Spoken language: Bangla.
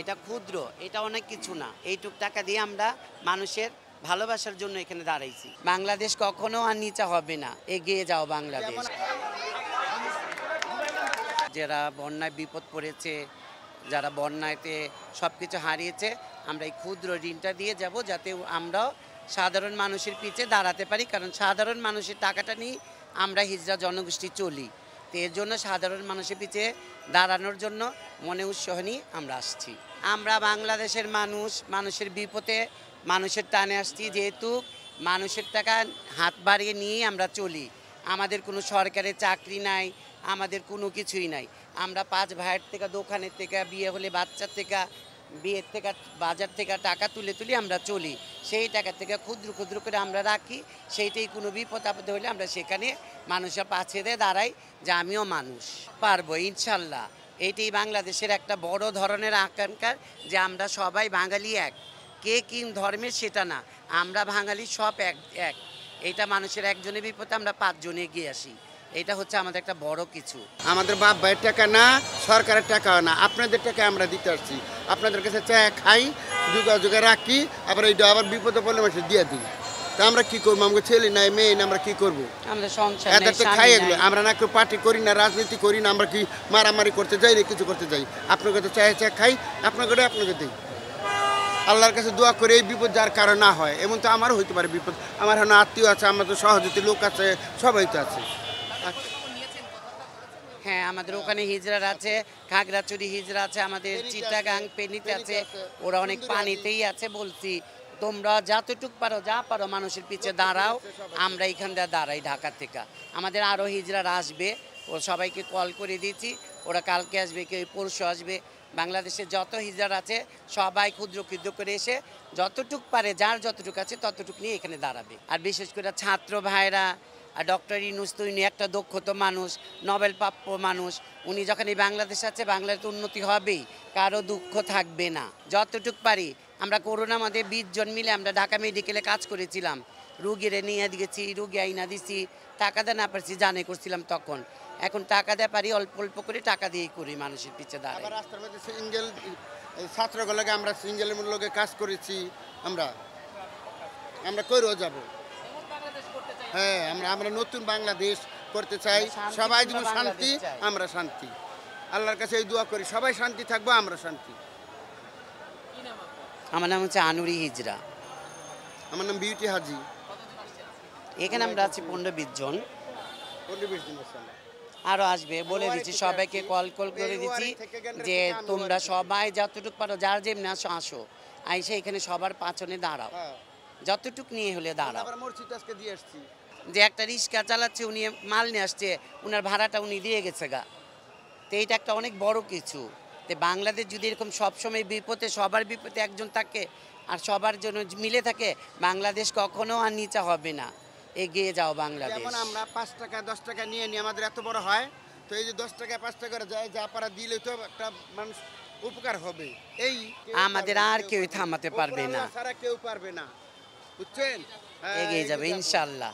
এটা ক্ষুদ্র, এটা অনেক কিছু না। এইটুক টাকা দিয়ে আমরা মানুষের ভালোবাসার জন্য এখানে দাঁড়াইছি। বাংলাদেশ কখনো আর নিচে হবে না, এগিয়ে যাও বাংলাদেশ। যারা বন্যায় বিপদ পড়েছে, যারা বন্যাতে সব কিছু হারিয়েছে, আমরা এই ক্ষুদ্র ঋণটা দিয়ে যাব, যাতে আমরাও সাধারণ মানুষের পিছে দাঁড়াতে পারি। কারণ সাধারণ মানুষের টাকাটা নিয়ে আমরা হিজড়া জনগোষ্ঠী চলি। তো এর জন্য সাধারণ মানুষের পিছে দাঁড়ানোর জন্য মনে উৎসাহ নিয়ে আমরা আসছি। আমরা বাংলাদেশের মানুষ, মানুষের বিপদে মানুষের টানে আসছি। যেহেতু মানুষের টাকা হাত বাড়িয়ে নিয়েই আমরা চলি। আমাদের কোনো সরকারি চাকরি নাই, আমাদের কোনো কিছুই নাই। আমরা 5 ভাইয়ের থেকে, দোকানের থেকে, বিয়ে হলে বাচ্চার থেকে, বিয়ের থেকে, বাজার থেকে টাকা তুলে তুলে আমরা চলি। সেই টাকা থেকে ক্ষুদ্র ক্ষুদ্র করে আমরা রাখি। সেইটাই কোনো বিপদ আপদ হলে আমরা সেখানে মানুষের পাশে দিয়ে দাঁড়াই যে আমিও মানুষ, পারবো ইনশাল্লাহ। এইটাই বাংলাদেশের একটা বড় ধরনের আকাঙ্ক্ষা, যে আমরা সবাই বাঙালি এক। কে কি ধর্মের সেটা না, আমরা বাঙালি সব এক এক। এটা মানুষের একজনের বিপদে আমরা 5 জনে এগিয়ে আসি। এটা হচ্ছে আমাদের একটা বড় কিছু। আমাদের বাপ ভাইয়ের টাকা না, সরকারের টাকাও না, আপনাদের টাকা আমরা দিতে আসছি। আপনাদের কাছে চা খাই, যোগাযোগে রাখি, আবার এইটা আবার বিপদে পড়লে মানুষ দিয়ে দিই। তা আমরা কি করবো? আমাকে ছেলে নাই, মেয়ে না, আমরা কি করবো? আমরা সংসার এদের তো খাই এগুলো। আমরা না কেউ পার্টি করি না, রাজনীতি করি না, আমরা কি মারামারি করতে যাই না, কিছু করতে যাই। আপনার কাছে চা খাই, আপনাকে আপনাকে দিই। আল্লাহর কাছে দোয়া করে এই বিপদ যার কারণ না হয়। এমন তো আমারও হইতে পারে বিপদ। আমার এখন আত্মীয় আছে, আমার তো সহযোগী লোক আছে, সবাই তো আছে। হ্যাঁ, আমাদের ওখানে হিজড়ার আছে, খাগড়াছড়ি হিজড়া আছে, আমাদের চিটাগাং পেনিতে আছে, ওরা অনেক পানিতেই আছে। বলছি তোমরা যতটুক পারো, যা পারো মানুষের পিছে দাঁড়াও। আমরা এখান থেকে দাঁড়াই ঢাকা থেকে। আমাদের আরও হিজড়ারা আসবে, ও সবাইকে কল করে দিয়েছি, ওরা কালকে আসবে, কেউ পরশু আসবে। বাংলাদেশের যত হিজড়া আছে সবাই ক্ষুদ্র ক্ষুদ্র করে এসে যতটুক পারে, যার যতটুকু আছে ততটুক নিয়ে এখানে দাঁড়াবে। আর বিশেষ করে ছাত্র ভাইরা, আর ডক্টর ইউনূস তো উনি একটা দক্ষত মানুষ, নোবেল প্রাপ্য মানুষ। উনি যখন এই বাংলাদেশ আছে, বাংলাদেশ উন্নতি হবেই, কারো দুঃখ থাকবে না। যতটুক পারি আমরা করোনার মধ্যে 20 জন মিলে আমরা ঢাকা মেডিকেলে কাজ করেছিলাম। রুগীরে নিয়ে গেছি, রুগী আইনা দিছি, টাকা দেয় না পারছি, জানে করছিলাম তখন। এখন টাকা দেয় পারি, অল্প অল্প করে টাকা দিয়েই করি মানুষের পিছিয়ে দাঁড়াই। রাস্তার মধ্যে সিঙ্গেল ছাত্রগুলোকে আমরা সিঙ্গেলের লোকে কাজ করেছি। আমরা করেও যাব। হ্যাঁ, আমরা নতুন বাংলাদেশ করতে চাই। সবাই যেন শান্তি, আমরা শান্তি। আল্লাহর কাছে এই দোয়া করি, সবাই শান্তি থাকবো, আমরা শান্তি। আমার নাম হচ্ছে আনুরি হিজরা। আমার নাম বিউটি হাজি। এখানে আমরা আছি 15-20 জন। 15-20 জন আছে। আরও আসবে, বলে দিচ্ছি সবাইকে, কল করে দিচ্ছি যে তোমরা সবাই যতটুকু পারো, যার যেমনি আসো আসো, আইসে এখানে সবার পাছনে দাঁড়াও, যতটুক নিয়ে হলে দাঁড়াও। যে একটা রিক্সা চালাচ্ছে, উনি মাল নিয়ে আসছে, উনার ভাড়াটা উনি দিয়ে গেছে গা। তো এইটা একটা অনেক বড় কিছু। তো বাংলাদেশ যদি এরকম সবসময় বিপদে, সবার বিপদে একজন থাকে আর সবার জন্য মিলে থাকে, বাংলাদেশ কখনো আর নিচে হবে না, এগিয়ে যাও বাংলাদেশ। যেমন আমরা 5 টাকা 10 টাকা নিয়ে নিয়ে আমাদের এত বড় হয়, তো এই যে 10 টাকা 5 টাকা করে যায়, যা পারা দিলে তো একটা মানুষ উপকার হবে। এই আমাদের আর কেউ থামাতে পারবে না, সারা কেউ পারবে না, বুঝছেন? এগিয়ে যাবে ইনশাল্লাহ।